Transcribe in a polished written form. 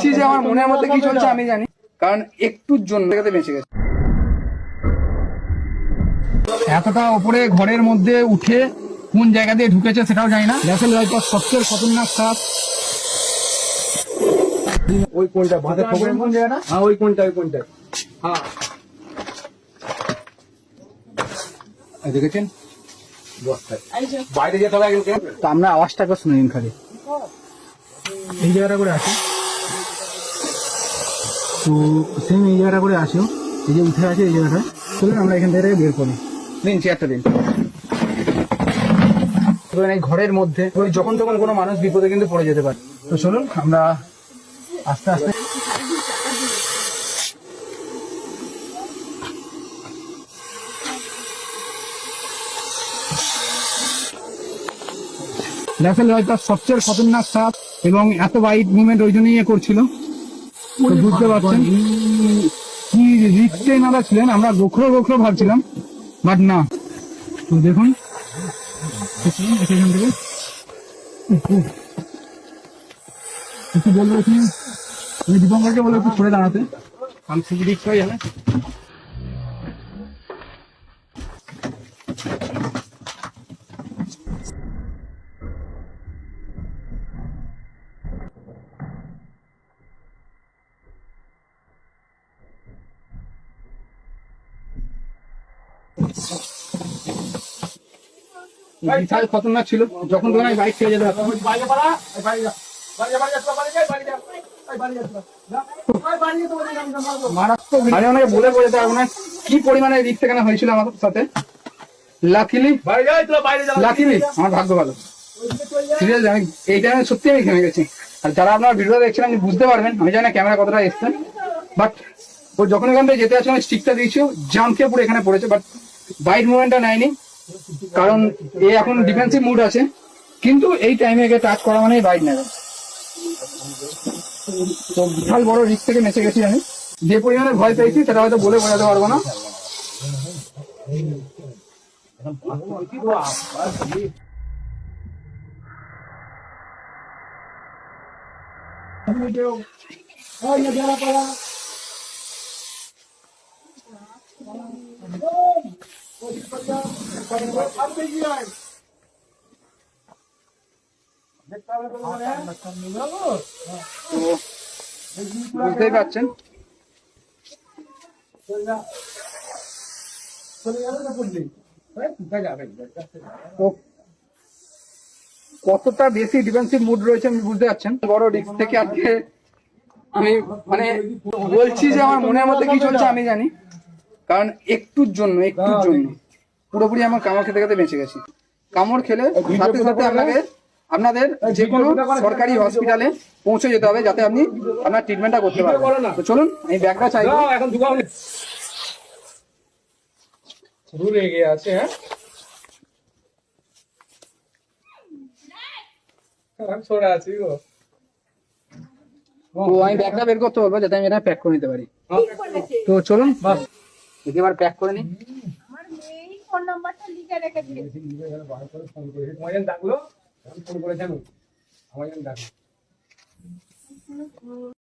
বলছি যে আমার মনের মধ্যে কি চলছে আমি জানি, কারণ একটুর জন্য বেঁচে গেছে। এতটা উপরে ঘরের মধ্যে উঠে কোন জায়গা দিয়ে ঢুকেছে সেটাও জানি না। গ্যাসের লাইটার সবচেয়ে খতরনাক সাপ। ওই কোনটা ভাতে খবর কোন জায়গাটা? হ্যাঁ ওই কোনটা হ্যাঁ দেখেছেন বস্তায় বাইরে যেতে হবে একদম। তো আমরা আওয়াজটাকে শুনে নিন খালি। এই জায়গাটা করে আসি, তো সেম এই জায়গাটা করে আসিও, এই যে উঠে আছে এই জায়গাটা। চলুন আমরা এখান থেকে বের করি। দিন চেয়ারটা দিন। এই ঘরের মধ্যে যখন তখন কোনো মানুষ বিপদে কিন্তু পড়ে যেতে পারে। তো চলুন আমরা আস্তে আস্তে ন্যাশনাল রাইটার সবচেয়ে খতরনাক সাপ এবং এত ওয়াইড মুভমেন্ট ওই জন্যই করছিল। তো বুঝতে পারছেন কি রিস্কে নারা ছিলেন। আমরা গোখরো ভাবছিলাম, বাট না। তো দেখুন এখান থেকে একটু বলবো, আমি দীপঙ্করকে বলে একটু সরে দাঁড়াতে, আমি খুব রিস্ক হয়ে যাবে। বিশাল খতরনাক ছিল, যখন তখন আমি বাইক ছেড়ে যেতে পারতাম। মারাত্মক, আমি অনেকে বলে যেতে পারবো না কি পরিমাণে রিস্ক এখানে হয়েছিল আমার সাথে। লাকিলি আমার ভাগ্য ভালো। সিরিয়াসলি আমি এই টাইমে সত্যি আমি ঘেমে গেছি। আর যারা আপনার ভিডিও দেখছিলেন আপনি বুঝতে পারবেন, আমি জানি না ক্যামেরা কতটা এসছে, বাট ও যখন এখান থেকে যেতে আসলে আমি স্টিকটা দিয়েছি, জাম্প খেয়ে পুরো এখানে পড়েছে, বাট বাইট মুভমেন্টটা নেয়নি, কারণ এ এখন ডিফেন্সিভ মুড আছে। কিন্তু এই টাইমে একে টাচ করা মানে বাইট নেবে। তো বিশাল বড় রিস্ক থেকে বেঁচে গেছি আমি। যে পরিমাণে ভয় পেয়েছি সেটা হয়তো বলে বোঝাতে পারবো না। বুঝতেই পারছেন কতটা বেশি ডিফেন্সিভ মুড রয়েছে আমি বুঝতে পারছেন। বড় রিস্ক থেকে আজকে আমি মানে বলছি যে আমার মনের মধ্যে কি চলছে আমি জানি, কারণ একটুর জন্য পুরোপুরি আমার কামড় খেতে খেতে বেঁচে গেছি। কামড় খেলে সাথে সাথে আপনাদের যে কোনো সরকারি হসপিটালে পৌঁছে যেতে হবে, যাতে আপনি আপনার ট্রিটমেন্টটা করতে পারেন। তো চলুন এই ব্যাগটা চাই। এখন দূরে এগিয়ে আছে। হ্যাঁ আমি ব্যাগটা বের করতে বলবো যাতে আমি এটা প্যাক করে নিতে পারি। তো চলুন বাস এবার প্যাক করে নিই। আমার মেয়েই ফোন নাম্বারটা লিখে রেখেছে। ডাকলো ফোন করে জানো আমার ডাকলো।